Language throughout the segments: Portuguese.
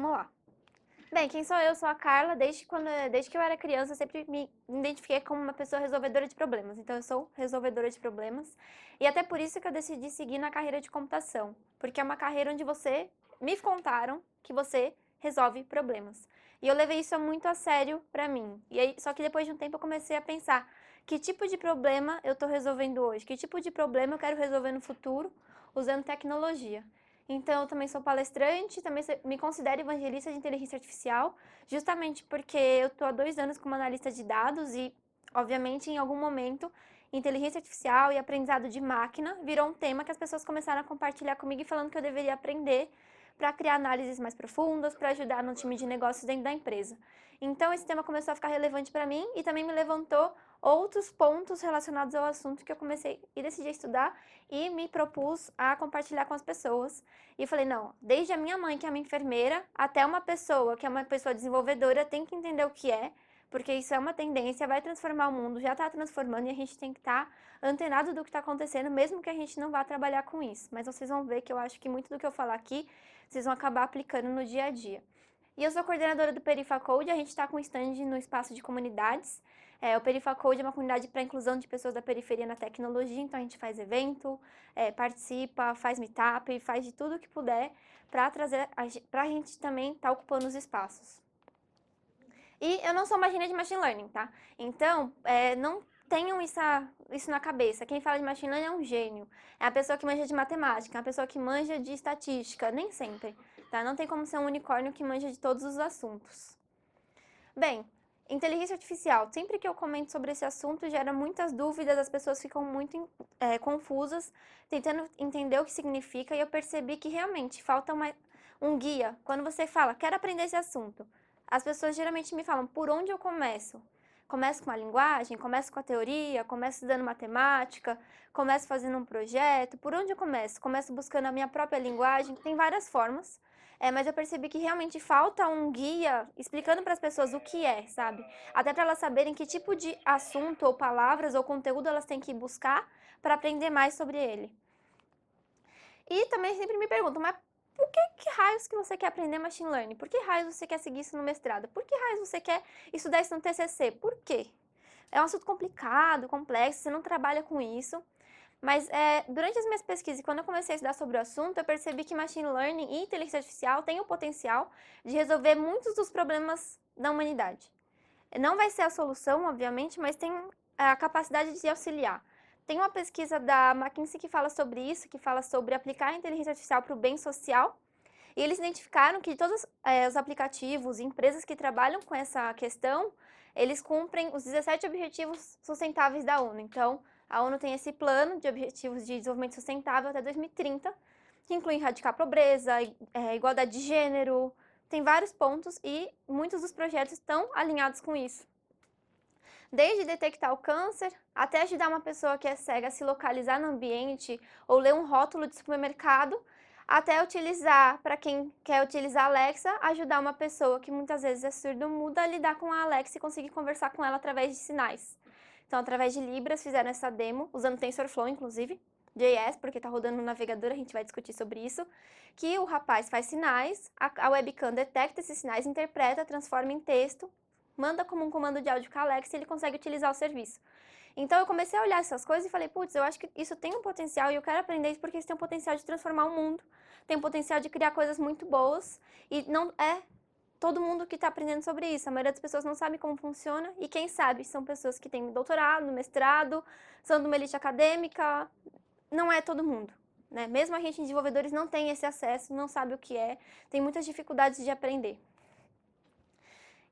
Vamos lá. Bem, quem sou eu? Sou a Carla. Desde que eu era criança, eu sempre me identifiquei como uma pessoa resolvedora de problemas. Então, eu sou resolvedora de problemas. E até por isso que eu decidi seguir na carreira de computação. Porque é uma carreira onde me contaram que você resolve problemas. E eu levei isso muito a sério pra mim. E aí, só que depois de um tempo eu comecei a pensar que tipo de problema eu tô resolvendo hoje? Que tipo de problema eu quero resolver no futuro usando tecnologia? Então, eu também sou palestrante, também me considero evangelista de inteligência artificial, justamente porque eu estou há 2 anos como analista de dados e, obviamente, em algum momento, inteligência artificial e aprendizado de máquina virou um tema que as pessoas começaram a compartilhar comigo e falando que eu deveria aprender para criar análises mais profundas, para ajudar no time de negócios dentro da empresa. Então, esse tema começou a ficar relevante para mim e também me levantou outros pontos relacionados ao assunto que eu comecei e decidi estudar e me propus a compartilhar com as pessoas. E falei, não, desde a minha mãe, que é uma enfermeira, até uma pessoa que é uma pessoa desenvolvedora, tem que entender o que é, porque isso é uma tendência, vai transformar o mundo, já está transformando e a gente tem que estar antenado do que está acontecendo, mesmo que a gente não vá trabalhar com isso. Mas vocês vão ver que eu acho que muito do que eu falar aqui, vocês vão acabar aplicando no dia a dia. E eu sou coordenadora do Perifacode, a gente está com um stand no espaço de comunidades. O Perifacode é uma comunidade para a inclusão de pessoas da periferia na tecnologia, então a gente faz evento, participa, faz meetup, faz de tudo que puder para trazer, para a gente também estar ocupando os espaços. E eu não sou uma gênia de machine learning, tá? Então, não tenham isso na cabeça. Quem fala de machine learning é um gênio. É a pessoa que manja de matemática, é a pessoa que manja de estatística, nem sempre, tá? Não tem como ser um unicórnio que manja de todos os assuntos. Bem, inteligência artificial. Sempre que eu comento sobre esse assunto, gera muitas dúvidas, as pessoas ficam muito confusas, tentando entender o que significa, e eu percebi que realmente falta um guia. Quando você fala, quero aprender esse assunto, as pessoas geralmente me falam, por onde eu começo? Começo com a linguagem, começo com a teoria, começo estudando matemática, começo fazendo um projeto, por onde eu começo? Começo buscando a minha própria linguagem, tem várias formas. Mas eu percebi que realmente falta um guia explicando para as pessoas o que é, sabe? Até para elas saberem que tipo de assunto ou palavras ou conteúdo elas têm que buscar para aprender mais sobre ele. E também sempre me perguntam, mas por que raios que você quer aprender machine learning? Por que raios você quer seguir isso no mestrado? Por que raios você quer estudar isso no TCC? Por quê? É um assunto complicado, complexo, você não trabalha com isso. Mas durante as minhas pesquisas, quando eu comecei a estudar sobre o assunto, eu percebi que machine learning e inteligência artificial têm o potencial de resolver muitos dos problemas da humanidade. Não vai ser a solução, obviamente, mas tem a capacidade de auxiliar. Tem uma pesquisa da McKinsey que fala sobre isso, que fala sobre aplicar a inteligência artificial para o bem social. E eles identificaram que todos os aplicativos e empresas que trabalham com essa questão, eles cumprem os 17 objetivos sustentáveis da ONU. Então, a ONU tem esse plano de objetivos de desenvolvimento sustentável até 2030, que inclui erradicar a pobreza, igualdade de gênero, tem vários pontos e muitos dos projetos estão alinhados com isso. Desde detectar o câncer, até ajudar uma pessoa que é cega a se localizar no ambiente ou ler um rótulo de supermercado, até utilizar, para quem quer utilizar a Alexa, ajudar uma pessoa que muitas vezes é surdo-muda a lidar com a Alexa e conseguir conversar com ela através de sinais. Então, através de Libras, fizeram essa demo, usando TensorFlow, inclusive, JS, porque está rodando no navegador, a gente vai discutir sobre isso, que o rapaz faz sinais, a webcam detecta esses sinais, interpreta, transforma em texto, manda como um comando de áudio com a Alexa e ele consegue utilizar o serviço. Então eu comecei a olhar essas coisas e falei, putz, eu acho que isso tem um potencial e eu quero aprender isso porque isso tem um potencial de transformar o mundo, tem um potencial de criar coisas muito boas e não é todo mundo que está aprendendo sobre isso. A maioria das pessoas não sabe como funciona e quem sabe são pessoas que têm doutorado, mestrado, são de uma elite acadêmica, não é todo mundo. Né? Mesmo a gente, desenvolvedores, não tem esse acesso, não sabe o que é, tem muitas dificuldades de aprender.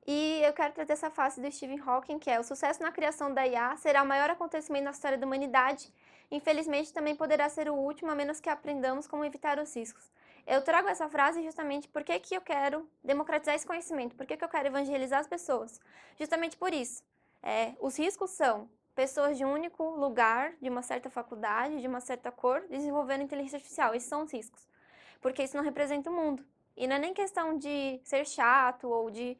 E eu quero trazer essa face do Stephen Hawking, que é o sucesso na criação da IA será o maior acontecimento na história da humanidade. Infelizmente, também poderá ser o último, a menos que aprendamos como evitar os riscos. Eu trago essa frase justamente porque que eu quero democratizar esse conhecimento, porque que eu quero evangelizar as pessoas. Justamente por isso. Os riscos são pessoas de um único lugar, de uma certa faculdade, de uma certa cor, desenvolvendo inteligência artificial. Esses são os riscos. Porque isso não representa o mundo. E não é nem questão de ser chato ou de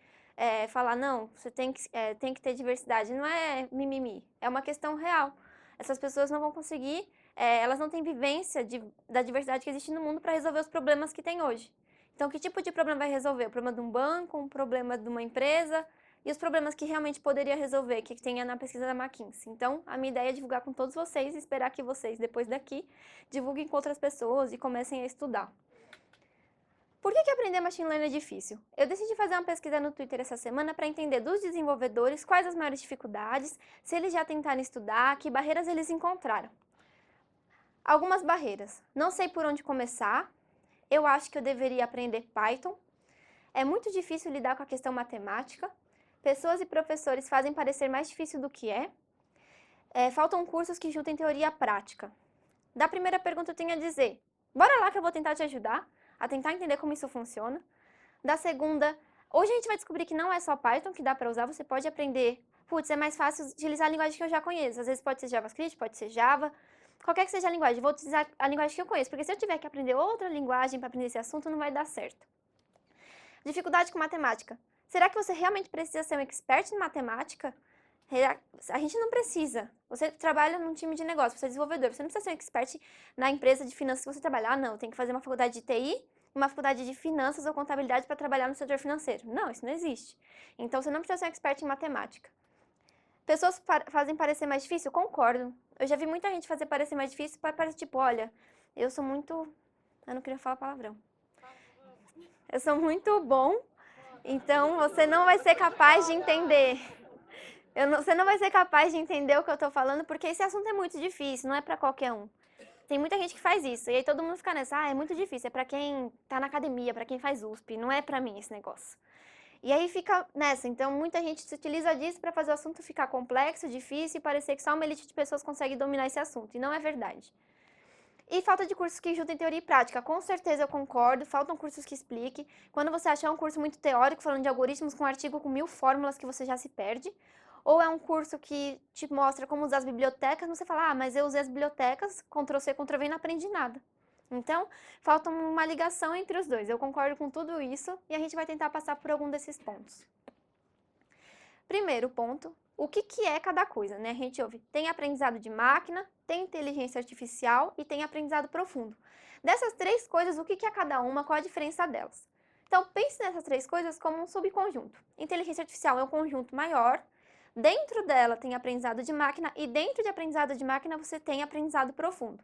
falar, não, você tem que ter diversidade. Não é mimimi, é uma questão real. Essas pessoas não vão conseguir, elas não têm vivência da diversidade que existe no mundo para resolver os problemas que tem hoje. Então, que tipo de problema vai resolver? O problema de um banco, um problema de uma empresa e os problemas que realmente poderia resolver, que tenha na pesquisa da McKinsey. Então, a minha ideia é divulgar com todos vocês e esperar que vocês, depois daqui, divulguem com outras pessoas e comecem a estudar. Por que aprender Machine Learning é difícil? Eu decidi fazer uma pesquisa no Twitter essa semana para entender dos desenvolvedores quais as maiores dificuldades, se eles já tentaram estudar, que barreiras eles encontraram. Algumas barreiras. Não sei por onde começar. Eu acho que eu deveria aprender Python. É muito difícil lidar com a questão matemática. Pessoas e professores fazem parecer mais difícil do que é. Faltam cursos que juntem teoria à prática. Da primeira pergunta eu tenho a dizer, bora lá que eu vou tentar te ajudar a tentar entender como isso funciona. Da segunda, hoje a gente vai descobrir que não é só Python que dá para usar, você pode aprender, putz, é mais fácil utilizar a linguagem que eu já conheço. Às vezes pode ser JavaScript, pode ser Java, qualquer que seja a linguagem, eu vou utilizar a linguagem que eu conheço, porque se eu tiver que aprender outra linguagem para aprender esse assunto, não vai dar certo. Dificuldade com matemática. Será que você realmente precisa ser um expert em matemática? A gente não precisa. Você trabalha num time de negócio, você é desenvolvedor, você não precisa ser um expert na empresa de finanças que você trabalha. Ah, não, tem que fazer uma faculdade de TI, uma faculdade de finanças ou contabilidade para trabalhar no setor financeiro. Não, isso não existe. Então, você não precisa ser um expert em matemática. Pessoas fazem parecer mais difícil? Concordo. Eu já vi muita gente fazer parecer mais difícil para parecer tipo, olha, eu sou muito... Eu não queria falar palavrão. Eu sou muito bom, então você não vai ser capaz de entender. Você não vai ser capaz de entender o que eu tô falando, porque esse assunto é muito difícil, não é pra qualquer um. Tem muita gente que faz isso, e aí todo mundo fica nessa, é muito difícil, é pra quem tá na academia, pra quem faz USP, não é pra mim esse negócio. E aí fica nessa, então muita gente se utiliza disso pra fazer o assunto ficar complexo, difícil e parecer que só uma elite de pessoas consegue dominar esse assunto, e não é verdade. E falta de cursos que juntem teoria e prática. Com certeza eu concordo, faltam cursos que expliquem. Quando você achar um curso muito teórico, falando de algoritmos, com um artigo com 1000 fórmulas que você já se perde. Ou é um curso que te mostra como usar as bibliotecas, você fala, ah, mas eu usei as bibliotecas, Ctrl+C, Ctrl+V e não aprendi nada. Então, falta uma ligação entre os dois. Eu concordo com tudo isso e a gente vai tentar passar por algum desses pontos. Primeiro ponto, o que é cada coisa, né? A gente ouve, tem aprendizado de máquina, tem inteligência artificial e tem aprendizado profundo. Dessas três coisas, o que é cada uma, qual a diferença delas? Então, pense nessas três coisas como um subconjunto. Inteligência artificial é um conjunto maior, dentro dela tem aprendizado de máquina e dentro de aprendizado de máquina você tem aprendizado profundo.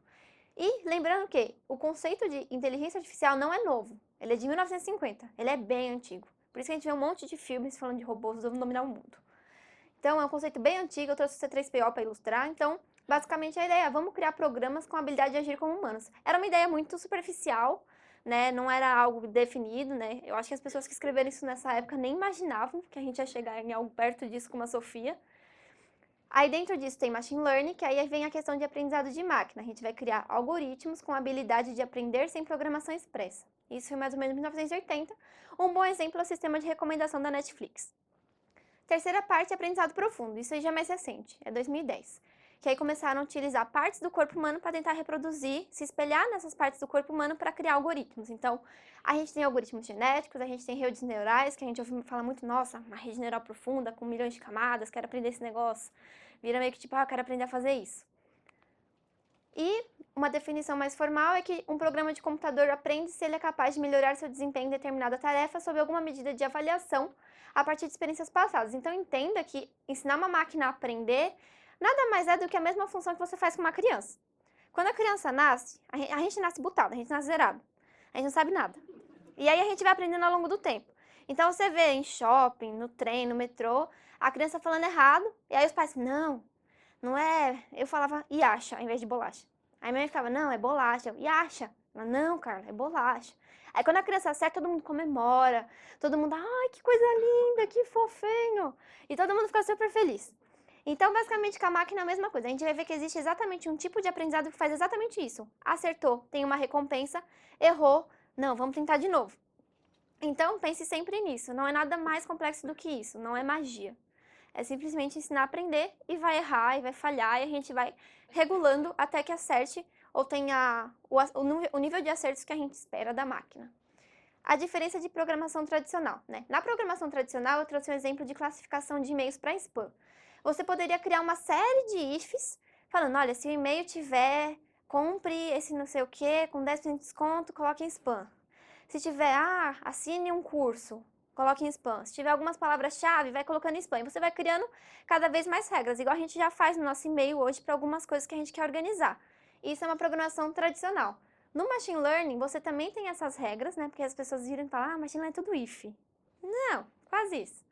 E lembrando que o conceito de inteligência artificial não é novo, ele é de 1950, ele é bem antigo. Por isso que a gente vê um monte de filmes falando de robôs vão dominar o mundo. Então, é um conceito bem antigo, eu trouxe o C3PO para ilustrar. Então, basicamente, a ideia é, vamos criar programas com a habilidade de agir como humanos. Era uma ideia muito superficial, né? Não era algo definido, né? Eu acho que as pessoas que escreveram isso nessa época nem imaginavam que a gente ia chegar em algo perto disso com uma Sofia. Aí, dentro disso, tem Machine Learning, que aí vem a questão de aprendizado de máquina. A gente vai criar algoritmos com a habilidade de aprender sem programação expressa. Isso foi mais ou menos em 1980. Um bom exemplo é o sistema de recomendação da Netflix. Terceira parte é aprendizado profundo, isso aí já é mais recente, é 2010. Que aí começaram a utilizar partes do corpo humano para tentar reproduzir, se espelhar nessas partes do corpo humano para criar algoritmos. Então, a gente tem algoritmos genéticos, a gente tem redes neurais, que a gente ouve falar muito, nossa, uma rede neural profunda, com milhões de camadas, quero aprender esse negócio. Vira meio que tipo, eu quero aprender a fazer isso. E uma definição mais formal é que um programa de computador aprende se ele é capaz de melhorar seu desempenho em determinada tarefa sob alguma medida de avaliação a partir de experiências passadas. Então, entenda que ensinar uma máquina a aprender nada mais é do que a mesma função que você faz com uma criança. Quando a criança nasce, a gente nasce butado, a gente nasce zerado. A gente não sabe nada. E aí a gente vai aprendendo ao longo do tempo. Então, você vê em shopping, no trem, no metrô, a criança falando errado, e aí os pais, não é... Eu falava Yasha ao invés de bolacha. Aí minha mãe ficava, não, é bolacha. Yasha. Ela, não, Carla, é bolacha. Aí quando a criança acerta, todo mundo comemora. Todo mundo, ai, que coisa linda, que fofinho. E todo mundo fica super feliz. Então, basicamente, com a máquina é a mesma coisa. A gente vai ver que existe exatamente um tipo de aprendizado que faz exatamente isso. Acertou, tem uma recompensa. Errou, não, vamos tentar de novo. Então, pense sempre nisso. Não é nada mais complexo do que isso. Não é magia. É simplesmente ensinar a aprender e vai errar e vai falhar e a gente vai regulando até que acerte ou tenha o nível de acertos que a gente espera da máquina. A diferença de programação tradicional, né? Na programação tradicional, eu trouxe um exemplo de classificação de e-mails para spam. Você poderia criar uma série de ifs, falando, olha, se o e-mail tiver, compre esse não sei o que, com 10% de desconto, coloque em spam. Se tiver, assine um curso, coloque em spam. Se tiver algumas palavras-chave, vai colocando em spam. E você vai criando cada vez mais regras, igual a gente já faz no nosso e-mail hoje para algumas coisas que a gente quer organizar. Isso é uma programação tradicional. No Machine Learning, você também tem essas regras, né? Porque as pessoas viram e falam, Machine Learning é tudo if. Não, quase isso.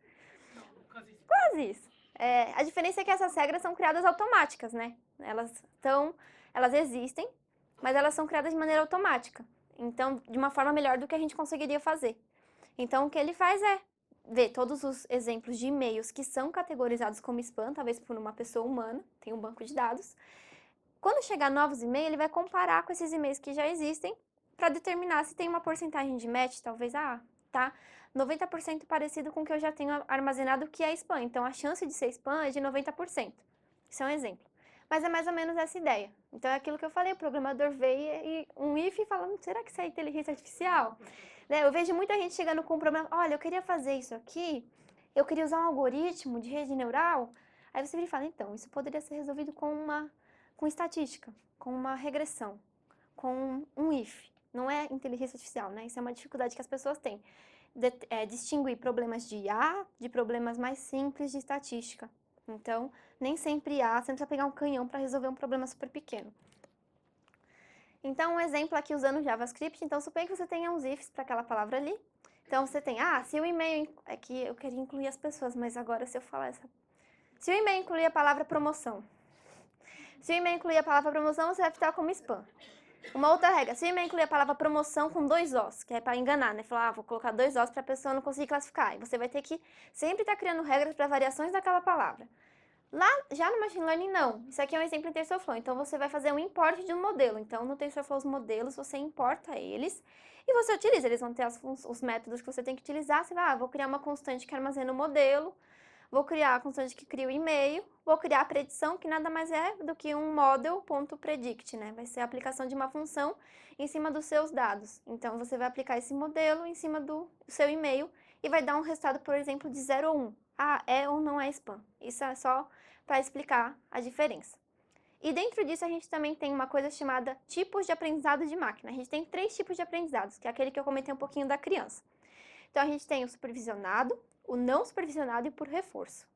Quase isso. A diferença é que essas regras são criadas automáticas, né? Elas existem, mas elas são criadas de maneira automática. Então, de uma forma melhor do que a gente conseguiria fazer. Então, o que ele faz é ver todos os exemplos de e-mails que são categorizados como spam, talvez por uma pessoa humana, tem um banco de dados. Quando chegar novos e-mails, ele vai comparar com esses e-mails que já existem para determinar se tem uma porcentagem de match, talvez, tá 90% parecido com o que eu já tenho armazenado que é spam. Então, a chance de ser spam é de 90%. Isso é um exemplo. Mas é mais ou menos essa ideia. Então, é aquilo que eu falei, o programador veio e um if falando, será que isso é inteligência artificial? Né? Eu vejo muita gente chegando com um problema, olha, eu queria fazer isso aqui, eu queria usar um algoritmo de rede neural. Aí você vira e fala, então, isso poderia ser resolvido com estatística, com uma regressão, com um if. Não é inteligência artificial, né? Isso é uma dificuldade que as pessoas têm. Distinguir problemas de IA de problemas mais simples de estatística. Então, nem sempre IA, você precisa pegar um canhão para resolver um problema super pequeno. Então, um exemplo aqui usando JavaScript, então suponha que você tenha uns ifs para aquela palavra ali. Então, você tem, se o e-mail, aqui eu queria incluir as pessoas, mas agora se eu falar essa... Se o e-mail incluir a palavra promoção, se o e-mail incluir a palavra promoção, você vai ficar como spam. Uma outra regra, se o e-mail incluir a palavra promoção com 2 Os, que é para enganar, né? Falar, vou colocar 2 Os para a pessoa não conseguir classificar. E você vai ter que sempre estar criando regras para variações daquela palavra. Lá, já no Machine Learning, não. Isso aqui é um exemplo em TensorFlow. Então, você vai fazer um import de um modelo. Então, no TensorFlow, os modelos, você importa eles e você utiliza. Eles vão ter os métodos que você tem que utilizar. Você vai, vou criar uma constante que armazena o modelo. Vou criar a constante que cria o e-mail, vou criar a predição, que nada mais é do que um model.predict, né? Vai ser a aplicação de uma função em cima dos seus dados. Então, você vai aplicar esse modelo em cima do seu e-mail e vai dar um resultado, por exemplo, de 0 ou 1. É ou não é spam. Isso é só para explicar a diferença. E dentro disso, a gente também tem uma coisa chamada tipos de aprendizado de máquina. A gente tem 3 tipos de aprendizados, que é aquele que eu comentei um pouquinho da criança. Então, a gente tem o supervisionado, o não supervisionado e o por reforço.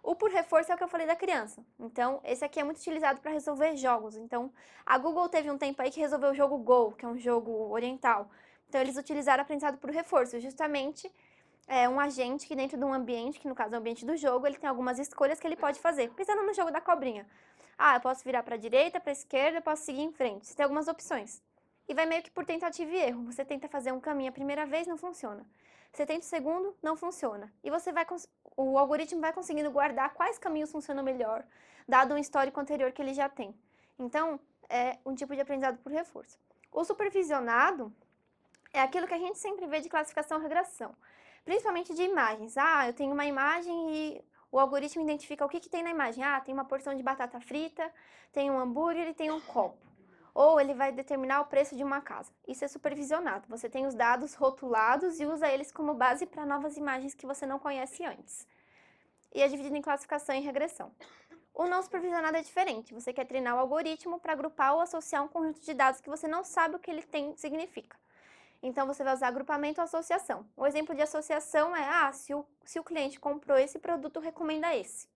O por reforço é o que eu falei da criança. Então, esse aqui é muito utilizado para resolver jogos. Então, a Google teve um tempo aí que resolveu o jogo Go, que é um jogo oriental. Então, eles utilizaram aprendizado por reforço, justamente um agente que dentro de um ambiente, que no caso é o ambiente do jogo, ele tem algumas escolhas que ele pode fazer. Pensando no jogo da cobrinha. Eu posso virar para a direita, para a esquerda, eu posso seguir em frente. Você tem algumas opções. E vai meio que por tentativa e erro. Você tenta fazer um caminho a primeira vez, não funciona. Você tenta o segundo, não funciona. E o algoritmo vai conseguindo guardar quais caminhos funcionam melhor, dado um histórico anterior que ele já tem. Então, é um tipo de aprendizado por reforço. O supervisionado é aquilo que a gente sempre vê de classificação e regressão, principalmente de imagens. Eu tenho uma imagem e o algoritmo identifica o que tem na imagem. Tem uma porção de batata frita, tem um hambúrguer e tem um copo. Ou ele vai determinar o preço de uma casa. Isso é supervisionado. Você tem os dados rotulados e usa eles como base para novas imagens que você não conhece antes. E é dividido em classificação e regressão. O não supervisionado é diferente. Você quer treinar o algoritmo para agrupar ou associar um conjunto de dados que você não sabe o que ele significa. Então, você vai usar agrupamento ou associação. O exemplo de associação é, se o cliente comprou esse produto, recomenda esse.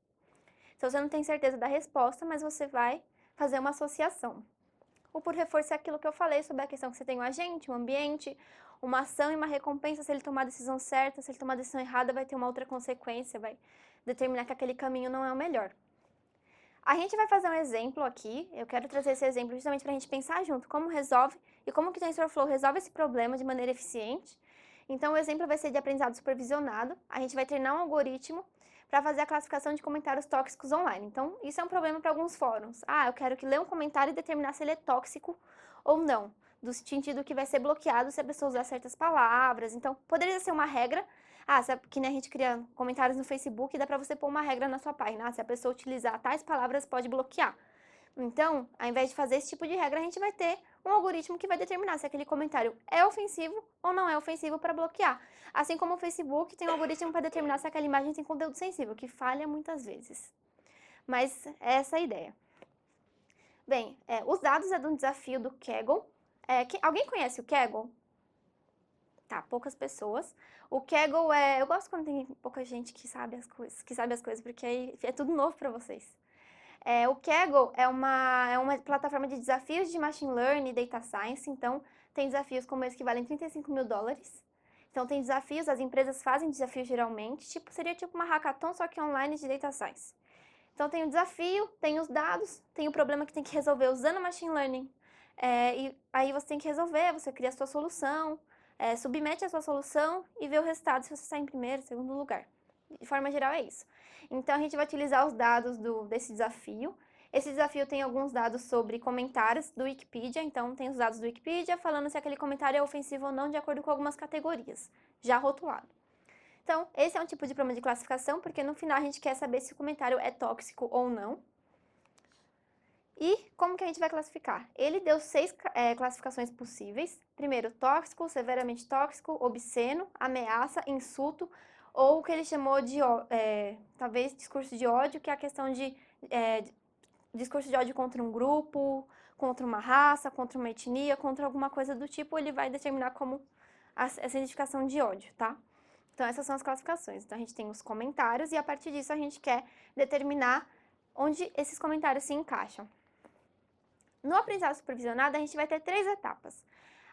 Então, você não tem certeza da resposta, mas você vai fazer uma associação. O por reforço é aquilo que eu falei sobre a questão que você tem um agente, um ambiente, uma ação e uma recompensa. Se ele tomar a decisão certa, se ele tomar a decisão errada, vai ter uma outra consequência, vai determinar que aquele caminho não é o melhor. A gente vai fazer um exemplo aqui, eu quero trazer esse exemplo justamente para a gente pensar junto como resolve e como que o TensorFlow resolve esse problema de maneira eficiente. Então, o exemplo vai ser de aprendizado supervisionado. A gente vai treinar um algoritmo para fazer a classificação de comentários tóxicos online. Então, isso é um problema para alguns fóruns. Eu quero que leia um comentário e determinar se ele é tóxico ou não, do sentido que vai ser bloqueado se a pessoa usar certas palavras. Então, poderia ser uma regra. Que nem a gente cria comentários no Facebook, dá para você pôr uma regra na sua página. Se a pessoa utilizar tais palavras, pode bloquear. Então, ao invés de fazer esse tipo de regra, a gente vai ter um algoritmo que vai determinar se aquele comentário é ofensivo ou não é ofensivo para bloquear. Assim como o Facebook tem um algoritmo para determinar se aquela imagem tem conteúdo sensível, que falha muitas vezes. Mas é essa a ideia. Bem, os dados é de um desafio do Kaggle. Alguém conhece o Kaggle? Tá, poucas pessoas. O Kaggle é... Eu gosto quando tem pouca gente que sabe as coisas, porque aí é tudo novo para vocês. O Kaggle é uma plataforma de desafios de Machine Learning e Data Science, então tem desafios como esse que valem $35.000. Então tem desafios, as empresas fazem desafios geralmente, seria tipo uma hackathon, só que online de Data Science. Então tem o desafio, tem os dados, tem o problema que tem que resolver usando Machine Learning. E aí você tem que resolver, você cria a sua solução, submete a sua solução e vê o resultado se você sai em primeiro, segundo lugar. De forma geral é isso. Então a gente vai utilizar os dados desse desafio. Esse desafio tem alguns dados sobre comentários do Wikipedia, então tem os dados do Wikipedia falando se aquele comentário é ofensivo ou não, de acordo com algumas categorias, já rotulado. Então, esse é um tipo de problema de classificação, porque no final a gente quer saber se o comentário é tóxico ou não. E como que a gente vai classificar? Ele deu 6 classificações possíveis. Primeiro, tóxico, severamente tóxico, obsceno, ameaça, insulto, ou o que ele chamou de, talvez, discurso de ódio, que é a questão de discurso de ódio contra um grupo, contra uma raça, contra uma etnia, contra alguma coisa do tipo, ele vai determinar como essa identificação de ódio, tá? Então, essas são as classificações. Então, a gente tem os comentários e, a partir disso, a gente quer determinar onde esses comentários se encaixam. No aprendizado supervisionado, a gente vai ter 3 etapas.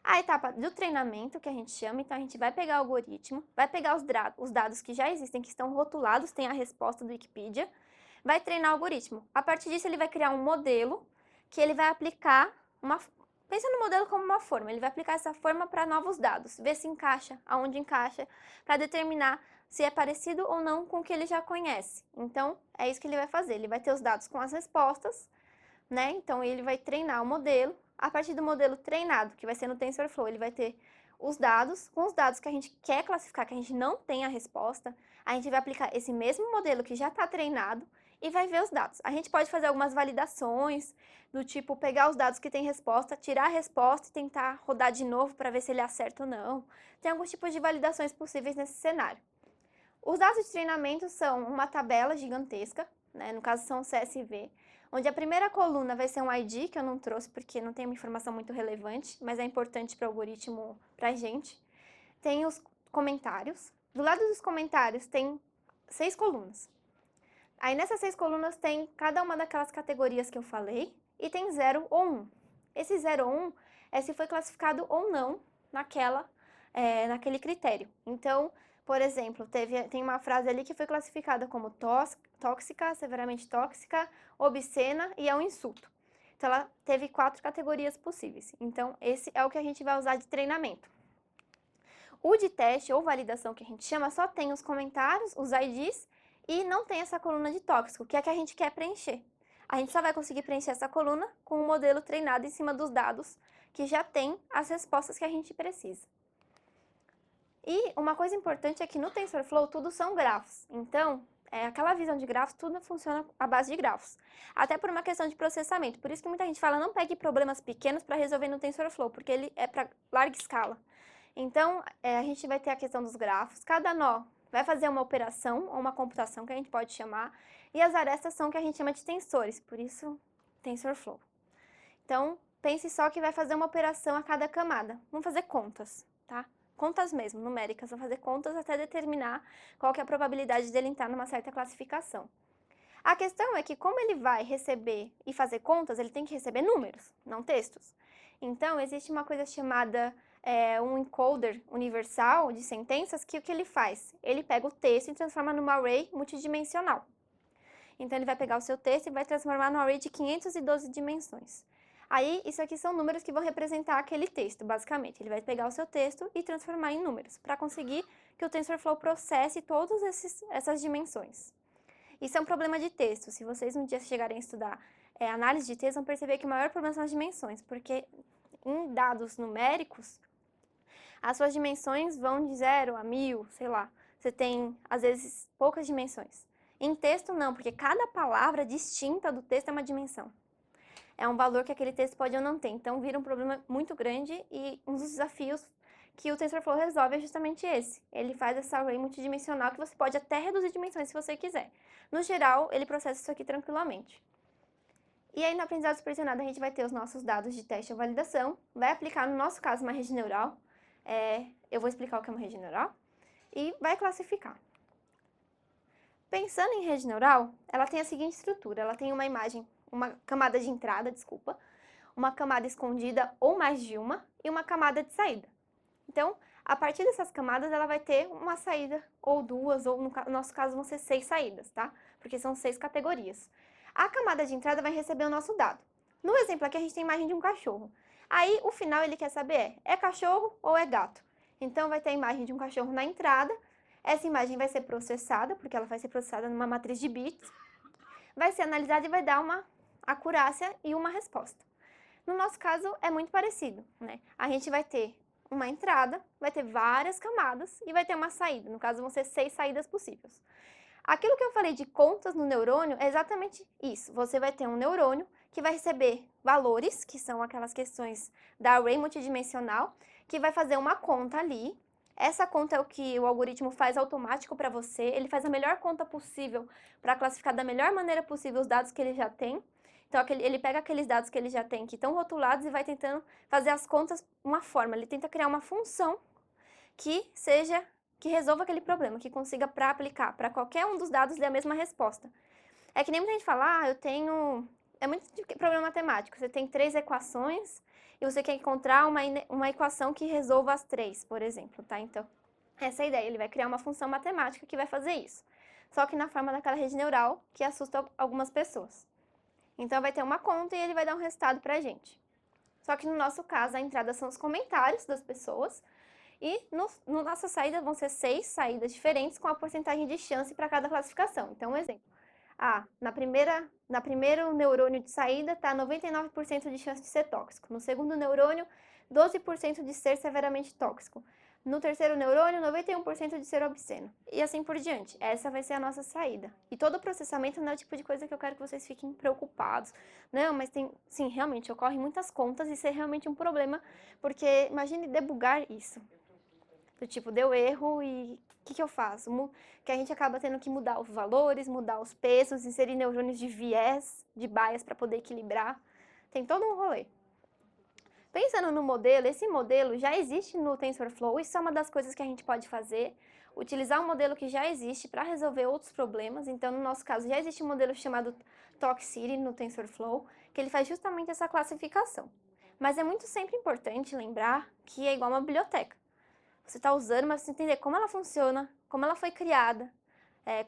A etapa do treinamento, que a gente chama, então a gente vai pegar o algoritmo, vai pegar os dados que já existem, que estão rotulados, tem a resposta do Wikipedia, vai treinar o algoritmo. A partir disso, ele vai criar um modelo que ele vai aplicar pensa no modelo como uma forma, ele vai aplicar essa forma para novos dados, ver se encaixa, aonde encaixa, para determinar se é parecido ou não com o que ele já conhece. Então, é isso que ele vai fazer, ele vai ter os dados com as respostas, né? Então, ele vai treinar o modelo. A partir do modelo treinado, que vai ser no TensorFlow, ele vai ter os dados. Com os dados que a gente quer classificar, que a gente não tem a resposta, a gente vai aplicar esse mesmo modelo que já está treinado e vai ver os dados. A gente pode fazer algumas validações, do tipo pegar os dados que tem resposta, tirar a resposta e tentar rodar de novo para ver se ele acerta ou não. Tem alguns tipos de validações possíveis nesse cenário. Os dados de treinamento são uma tabela gigantesca, né? No caso são CSV, onde a primeira coluna vai ser um ID, que eu não trouxe porque não tem uma informação muito relevante, mas é importante para o algoritmo, para a gente. Tem os comentários. Do lado dos comentários tem 6 colunas. Aí nessas 6 colunas tem cada uma daquelas categorias que eu falei, e tem 0 ou 1. Esse 0 ou 1 é se foi classificado ou não naquele critério. Então, por exemplo, tem uma frase ali que foi classificada como tóxica, severamente tóxica, obscena e é um insulto. Então, ela teve 4 categorias possíveis. Então, esse é o que a gente vai usar de treinamento. O de teste ou validação, que a gente chama, só tem os comentários, os IDs, e não tem essa coluna de tóxico, que é a que a gente quer preencher. A gente só vai conseguir preencher essa coluna com um modelo treinado em cima dos dados, que já tem as respostas que a gente precisa. E uma coisa importante é que no TensorFlow tudo são grafos. Então, aquela visão de grafos, tudo funciona à base de grafos. Até por uma questão de processamento. Por isso que muita gente fala, não pegue problemas pequenos para resolver no TensorFlow, porque ele é para larga escala. Então, a gente vai ter a questão dos grafos. Cada nó vai fazer uma operação ou uma computação que a gente pode chamar. E as arestas são o que a gente chama de tensores, por isso TensorFlow. Então, pense só que vai fazer uma operação a cada camada. Vamos fazer contas, tá? Contas mesmo, numéricas, vão fazer contas até determinar qual que é a probabilidade dele entrar numa certa classificação. A questão é que como ele vai receber e fazer contas, ele tem que receber números, não textos. Então, existe uma coisa chamada um encoder universal de sentenças, que o que ele faz? Ele pega o texto e transforma numa array multidimensional. Então, ele vai pegar o seu texto e vai transformar num array de 512 dimensões. Aí, isso aqui são números que vão representar aquele texto, basicamente. Ele vai pegar o seu texto e transformar em números, para conseguir que o TensorFlow processe todas essas dimensões. Isso é um problema de texto. Se vocês um dia chegarem a estudar análise de texto, vão perceber que o maior problema são as dimensões, porque em dados numéricos, as suas dimensões vão de 0 a 1000, sei lá. Você tem, às vezes, poucas dimensões. Em texto, não, porque cada palavra distinta do texto é uma dimensão. É um valor que aquele texto pode ou não ter. Então, vira um problema muito grande e um dos desafios que o TensorFlow resolve é justamente esse. Ele faz essa array multidimensional que você pode até reduzir dimensões se você quiser. No geral, ele processa isso aqui tranquilamente. E aí, no aprendizado supervisionado, a gente vai ter os nossos dados de teste ou validação, vai aplicar, no nosso caso, uma rede neural. eu vou explicar o que é uma rede neural e vai classificar. Pensando em rede neural, ela tem a seguinte estrutura, ela tem uma camada de entrada, uma camada escondida ou mais de uma, e uma camada de saída. Então, a partir dessas camadas, ela vai ter uma saída, ou duas, ou no nosso caso vão ser 6 saídas, tá? Porque são 6 categorias. A camada de entrada vai receber o nosso dado. No exemplo aqui, a gente tem a imagem de um cachorro. Aí, o final, ele quer saber, é cachorro ou é gato? Então, vai ter a imagem de um cachorro na entrada. Essa imagem vai ser processada, porque ela vai ser processada numa matriz de bits. Vai ser analisada e vai dar uma acurácia e uma resposta. No nosso caso, é muito parecido, né? A gente vai ter uma entrada, vai ter várias camadas e vai ter uma saída. No caso, vão ser 6 saídas possíveis. Aquilo que eu falei de contas no neurônio é exatamente isso. Você vai ter um neurônio que vai receber valores, que são aquelas questões da array multidimensional, que vai fazer uma conta ali. Essa conta é o que o algoritmo faz automático para você. Ele faz a melhor conta possível para classificar da melhor maneira possível os dados que ele já tem. Então, ele pega aqueles dados que ele já tem, que estão rotulados, e vai tentando fazer as contas uma forma. Ele tenta criar uma função que resolva aquele problema, que consiga para aplicar para qualquer um dos dados dê a mesma resposta. É que nem muita gente fala, eu tenho... É muito problema matemático. Você tem 3 equações e você quer encontrar uma equação que resolva as 3, por exemplo, tá? Então, essa é a ideia. Ele vai criar uma função matemática que vai fazer isso. Só que na forma daquela rede neural que assusta algumas pessoas. Então, vai ter uma conta e ele vai dar um resultado pra gente. Só que no nosso caso, a entrada são os comentários das pessoas. E no nossa saída vão ser 6 saídas diferentes com a porcentagem de chance para cada classificação. Então, um exemplo. Na primeiro neurônio de saída está 99% de chance de ser tóxico. No segundo neurônio, 12% de ser severamente tóxico. No terceiro neurônio, 91% de ser obsceno. E assim por diante. Essa vai ser a nossa saída. E todo o processamento não é o tipo de coisa que eu quero que vocês fiquem preocupados. Não, mas sim, realmente, ocorrem muitas contas e isso é realmente um problema, porque imagine debugar isso. Do tipo, deu erro e o que eu faço? Que a gente acaba tendo que mudar os valores, mudar os pesos, inserir neurônios de viés, de bias para poder equilibrar. Tem todo um rolê. Pensando no modelo, esse modelo já existe no TensorFlow, isso é uma das coisas que a gente pode fazer, utilizar um modelo que já existe para resolver outros problemas. Então, no nosso caso, já existe um modelo chamado Toxicity no TensorFlow, que ele faz justamente essa classificação. Mas é muito sempre importante lembrar que é igual uma biblioteca. Você está usando, mas você entender como ela funciona, como ela foi criada,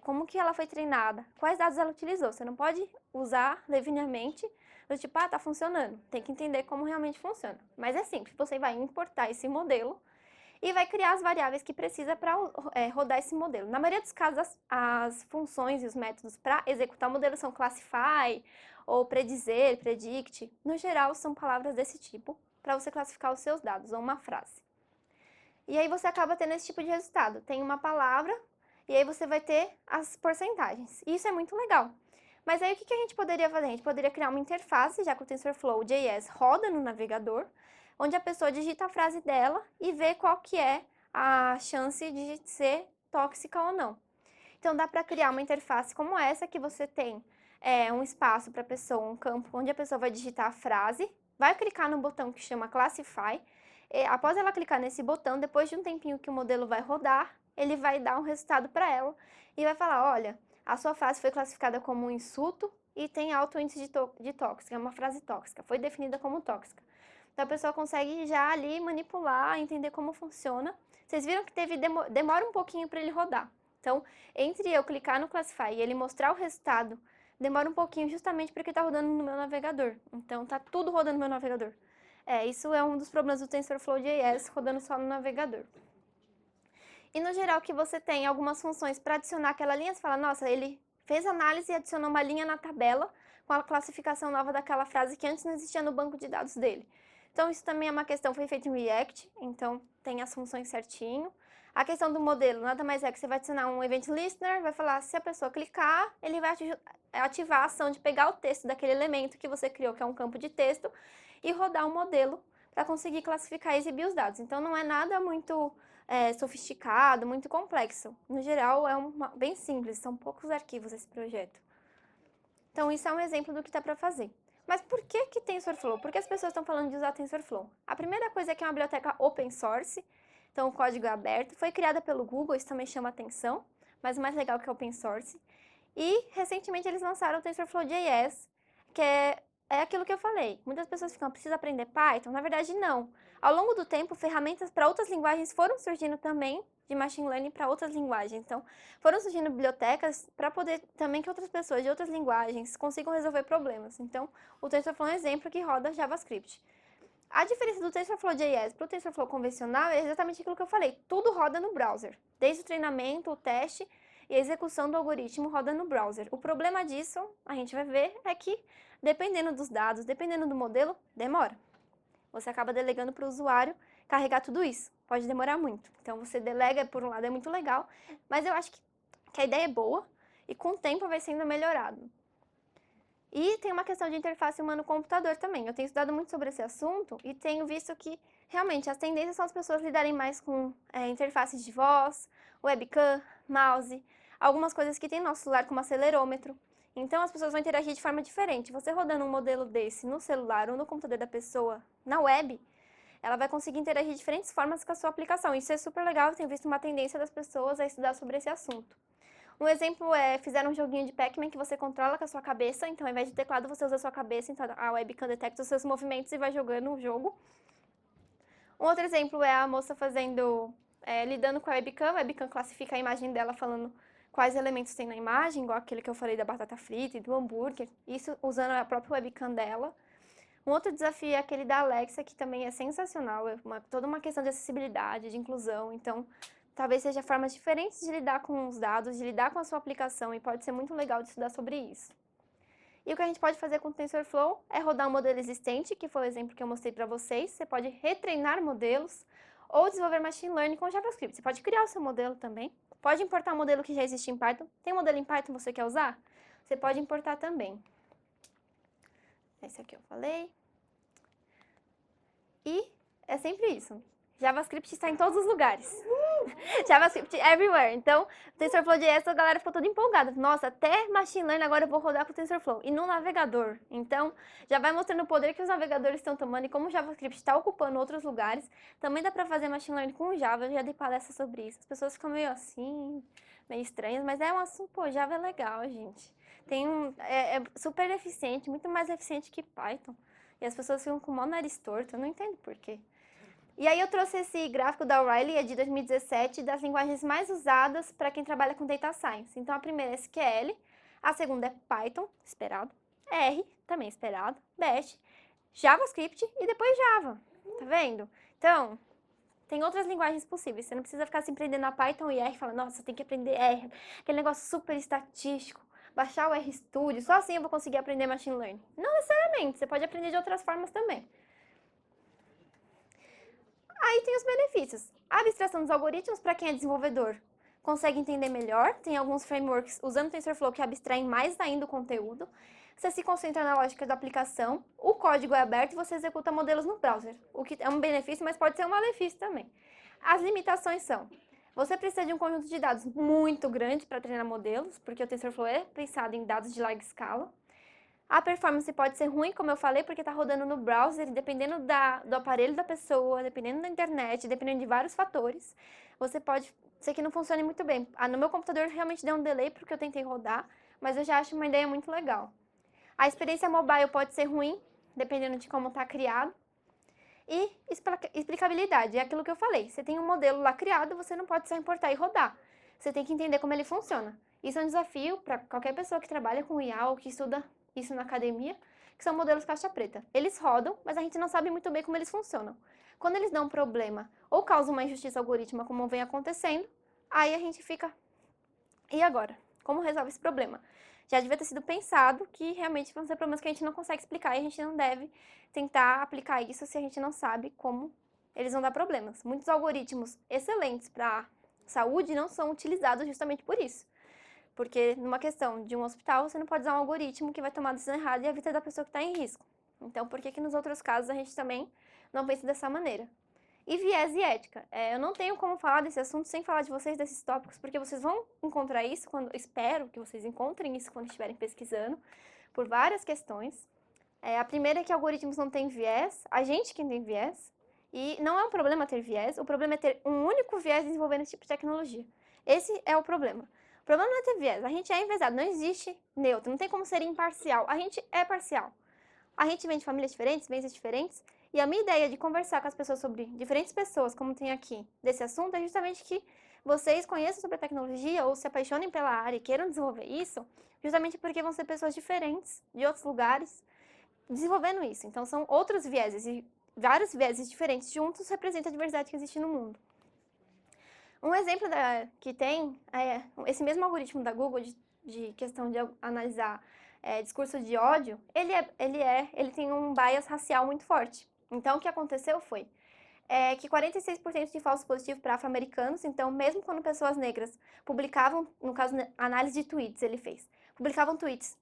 como que ela foi treinada, quais dados ela utilizou. Você não pode usar levianamente, do tipo, tá funcionando. Tem que entender como realmente funciona. Mas é simples, você vai importar esse modelo e vai criar as variáveis que precisa para rodar esse modelo. Na maioria dos casos, as funções e os métodos para executar o modelo são classify, ou predizer, predict. No geral, são palavras desse tipo, para você classificar os seus dados, ou uma frase. E aí você acaba tendo esse tipo de resultado. Tem uma palavra, e aí você vai ter as porcentagens. E isso é muito legal. Mas aí o que a gente poderia fazer? A gente poderia criar uma interface, já que o TensorFlow JS roda no navegador, onde a pessoa digita a frase dela e vê qual que é a chance de ser tóxica ou não. Então dá para criar uma interface como essa, que você tem um espaço para a pessoa, um campo onde a pessoa vai digitar a frase, vai clicar no botão que chama Classify. Após ela clicar nesse botão, depois de um tempinho que o modelo vai rodar, ele vai dar um resultado para ela e vai falar, olha, a sua frase foi classificada como um insulto e tem alto índice de tóxica, é uma frase tóxica, foi definida como tóxica. Então a pessoa consegue já ali manipular, entender como funciona. Vocês viram que demora um pouquinho para ele rodar. Então, entre eu clicar no Classify e ele mostrar o resultado, demora um pouquinho justamente porque está rodando no meu navegador. Então, tá tudo rodando no meu navegador. Isso é um dos problemas do TensorFlow JS, rodando só no navegador. E no geral que você tem algumas funções para adicionar aquela linha, você fala, nossa, ele fez análise e adicionou uma linha na tabela com a classificação nova daquela frase que antes não existia no banco de dados dele. Então isso também é uma questão, foi feito em React, então tem as funções certinho. A questão do modelo nada mais é que você vai adicionar um Event Listener, vai falar, se a pessoa clicar, ele vai ativar a ação de pegar o texto daquele elemento que você criou, que é um campo de texto, e rodar o modelo para conseguir classificar e exibir os dados. Então não é nada muito sofisticado, muito complexo. No geral, é bem simples, são poucos arquivos esse projeto. Então, isso é um exemplo do que dá para fazer. Mas por que TensorFlow? Por que as pessoas estão falando de usar TensorFlow? A primeira coisa é que é uma biblioteca open source, Então, o código é aberto, foi criada pelo Google, isso também chama atenção, mas o mais legal é que é open source. E, recentemente, eles lançaram o TensorFlow.js, que é aquilo que eu falei. Muitas pessoas ficam, precisa aprender Python? Na verdade, não. Ao longo do tempo, ferramentas para outras linguagens foram surgindo também, de machine learning para outras linguagens. Então, foram surgindo bibliotecas para poder também que outras pessoas de outras linguagens consigam resolver problemas. Então, o TensorFlow é um exemplo que roda JavaScript. A diferença do TensorFlow.js para o TensorFlow convencional é exatamente aquilo que eu falei. Tudo roda no browser. Desde o treinamento, o teste e a execução do algoritmo roda no browser. O problema disso, a gente vai ver, é que dependendo dos dados, dependendo do modelo, demora. Você acaba delegando para o usuário carregar tudo isso. Pode demorar muito. Então, você delega, por um lado, é muito legal, mas eu acho que a ideia é boa e com o tempo vai sendo melhorado. E tem uma questão de interface humano-computador também. Eu tenho estudado muito sobre esse assunto e tenho visto que, realmente, as tendências são as pessoas lidarem mais com interfaces de voz, webcam, mouse, algumas coisas que tem no nosso celular, como acelerômetro. Então, as pessoas vão interagir de forma diferente. Você rodando um modelo desse no celular ou no computador da pessoa, na web, ela vai conseguir interagir de diferentes formas com a sua aplicação. Isso é super legal, eu tenho visto uma tendência das pessoas a estudar sobre esse assunto. Um exemplo é, fizeram um joguinho de Pac-Man que você controla com a sua cabeça, então ao invés de teclado você usa a sua cabeça, então a webcam detecta os seus movimentos e vai jogando o jogo. Um outro exemplo é a moça lidando com a webcam classifica a imagem dela falando quais elementos tem na imagem, igual aquele que eu falei da batata frita e do hambúrguer, isso usando a própria webcam dela. Um outro desafio é aquele da Alexa, que também é sensacional, é toda uma questão de acessibilidade, de inclusão, então talvez seja formas diferentes de lidar com os dados, de lidar com a sua aplicação, e pode ser muito legal de estudar sobre isso. E o que a gente pode fazer com o TensorFlow é rodar um modelo existente, que foi o exemplo que eu mostrei para vocês. Você pode retreinar modelos ou desenvolver machine learning com JavaScript. Você pode criar o seu modelo também. Pode importar um modelo que já existe em Python. Tem um modelo em Python que você quer usar? Você pode importar também. Esse aqui eu falei. E é sempre isso. JavaScript está em todos os lugares. JavaScript everywhere. Então, o TensorFlow.js, a galera ficou toda empolgada. Nossa, até Machine Learning agora eu vou rodar com o TensorFlow. E no navegador. Então, já vai mostrando o poder que os navegadores estão tomando e como o JavaScript está ocupando outros lugares. Também dá para fazer Machine Learning com Java. Eu já dei palestra sobre isso. As pessoas ficam meio assim, meio estranhas. Mas é um assunto, pô, Java é legal, gente. É super eficiente, muito mais eficiente que Python. E as pessoas ficam com o maior nariz torto. Eu não entendo por quê. E aí eu trouxe esse gráfico da O'Reilly, é de 2017, das linguagens mais usadas para quem trabalha com Data Science. Então, a primeira é SQL, a segunda é Python, esperado, R, também esperado, Bash, JavaScript e depois Java, tá vendo? Então, tem outras linguagens possíveis, você não precisa ficar se prendendo a Python e R, falando, nossa, você tem que aprender R, aquele negócio super estatístico, baixar o RStudio, só assim eu vou conseguir aprender Machine Learning. Não necessariamente, você pode aprender de outras formas também. Aí tem os benefícios. A abstração dos algoritmos, para quem é desenvolvedor, consegue entender melhor. Tem alguns frameworks usando o TensorFlow que abstraem mais ainda o conteúdo. Você se concentra na lógica da aplicação, o código é aberto e você executa modelos no browser, o que é um benefício, mas pode ser um malefício também. As limitações são: você precisa de um conjunto de dados muito grande para treinar modelos, porque o TensorFlow é pensado em dados de larga escala. A performance pode ser ruim, como eu falei, porque está rodando no browser, e dependendo do aparelho da pessoa, dependendo da internet, dependendo de vários fatores, você pode ser que não funcione muito bem. No meu computador realmente deu um delay porque eu tentei rodar, mas eu já acho uma ideia muito legal. A experiência mobile pode ser ruim, dependendo de como está criado. E explicabilidade, é aquilo que eu falei. Você tem um modelo lá criado, você não pode só importar e rodar. Você tem que entender como ele funciona. Isso é um desafio para qualquer pessoa que trabalha com IA ou que estuda isso na academia, que são modelos caixa preta. Eles rodam, mas a gente não sabe muito bem como eles funcionam. Quando eles dão um problema ou causam uma injustiça algorítmica, como vem acontecendo, aí a gente fica, e agora? Como resolve esse problema? Já devia ter sido pensado que realmente vão ser problemas que a gente não consegue explicar e a gente não deve tentar aplicar isso se a gente não sabe como eles vão dar problemas. Muitos algoritmos excelentes para saúde não são utilizados justamente por isso. Porque numa questão de um hospital, você não pode usar um algoritmo que vai tomar a decisão errada e a vida da pessoa que está em risco. Então, por que nos outros casos a gente também não pensa dessa maneira? E viés e ética. Eu não tenho como falar desse assunto sem falar de vocês desses tópicos, porque vocês vão encontrar isso, espero que vocês encontrem isso quando estiverem pesquisando, por várias questões. A primeira é que algoritmos não têm viés, a gente que tem viés, E não é um problema ter viés, o problema é ter um único viés desenvolvendo esse tipo de tecnologia. Esse é o problema. O problema não é ter viés, a gente é enviesado, não existe neutro, não tem como ser imparcial, a gente é parcial. A gente vem de famílias diferentes, bens diferentes, e a minha ideia de conversar com as pessoas sobre diferentes pessoas, como tem aqui, desse assunto, é justamente que vocês conheçam sobre a tecnologia ou se apaixonem pela área e queiram desenvolver isso, justamente porque vão ser pessoas diferentes, de outros lugares, desenvolvendo isso. Então, são outros vieses, e vários vieses diferentes juntos representam a diversidade que existe no mundo. Um exemplo que tem é esse mesmo algoritmo da Google de questão de analisar discurso de ódio, ele tem um bias racial muito forte. Então, o que aconteceu foi que 46% de falso positivo para afro-americanos, então, mesmo quando pessoas negras publicavam, no caso, análise de tweets ele fez, publicavam tweets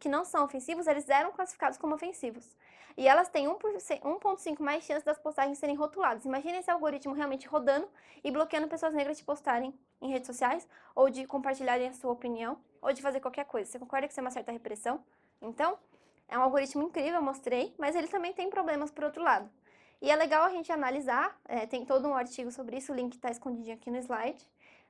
que não são ofensivos, eles eram classificados como ofensivos. E elas têm 1,5 mais chance das postagens serem rotuladas. Imagina esse algoritmo realmente rodando e bloqueando pessoas negras de postarem em redes sociais, ou de compartilharem a sua opinião, ou de fazer qualquer coisa. Você concorda que isso é uma certa repressão? Então, é um algoritmo incrível, eu mostrei, mas ele também tem problemas por outro lado. E é legal a gente analisar, tem todo um artigo sobre isso, o link está escondidinho aqui no slide,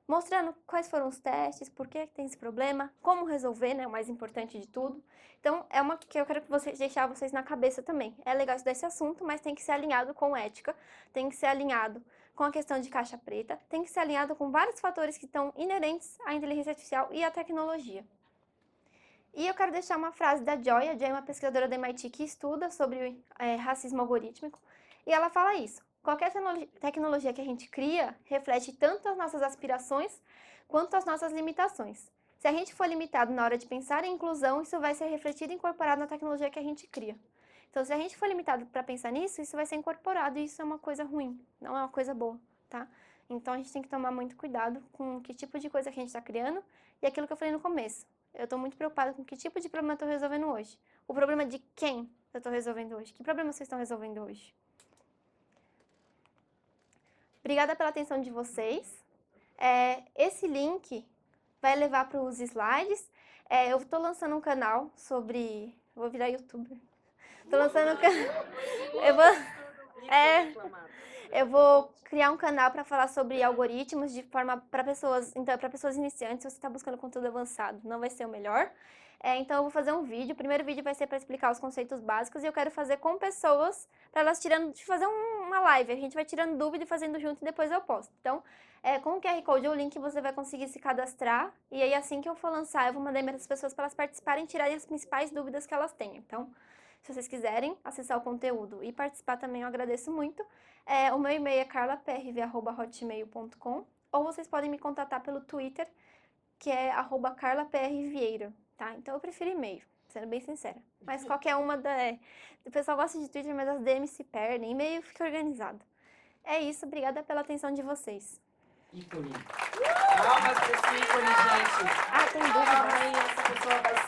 mostrando quais foram os testes, por que tem esse problema, como resolver, né, o mais importante de tudo. Então, é uma que eu quero deixar vocês na cabeça também. É legal estudar esse assunto, mas tem que ser alinhado com ética, tem que ser alinhado com a questão de caixa preta, tem que ser alinhado com vários fatores que estão inerentes à inteligência artificial e à tecnologia. E eu quero deixar uma frase da Joy. A Joy é uma pesquisadora da MIT que estuda sobre racismo algorítmico, e ela fala isso: qualquer tecnologia que a gente cria reflete tanto as nossas aspirações quanto as nossas limitações. Se a gente for limitado na hora de pensar em inclusão, isso vai ser refletido e incorporado na tecnologia que a gente cria. Então, se a gente for limitado para pensar nisso, isso vai ser incorporado, e isso é uma coisa ruim, não é uma coisa boa, tá? Então, a gente tem que tomar muito cuidado com que tipo de coisa que a gente está criando, e aquilo que eu falei no começo. Eu estou muito preocupada com que tipo de problema eu estou resolvendo hoje. O problema de quem eu estou resolvendo hoje. Que problema vocês estão resolvendo hoje? Obrigada pela atenção de vocês. Esse link vai levar para os slides. Eu estou lançando um canal sobre... Vou virar youtuber. Estou lançando um canal... Eu vou criar um canal para falar sobre algoritmos de forma para pessoas, então, para pessoas iniciantes. Se você está buscando conteúdo avançado, não vai ser o melhor. Então, eu vou fazer um vídeo. O primeiro vídeo vai ser para explicar os conceitos básicos, e eu quero fazer com pessoas, para elas fazer uma live. A gente vai tirando dúvida e fazendo junto, e depois eu posto. Então, com o QR Code ou o link, você vai conseguir se cadastrar, e aí assim que eu for lançar, eu vou mandar e-mail para as pessoas para elas participarem e tirarem as principais dúvidas que elas tenham. Então, se vocês quiserem acessar o conteúdo e participar também, eu agradeço muito. O meu e-mail é carlaprv@hotmail.com, ou vocês podem me contatar pelo Twitter, que é @carlaprvieira, tá? Então eu prefiro e-mail, sendo bem sincera. Mas qualquer uma o pessoal gosta de Twitter, mas as DMs se perdem, e-mail fica organizado. É isso, obrigada pela atenção de vocês. Ícone. Palmas pra esse ícone, gente. Tem dúvida? Ai, essa pessoa vai ser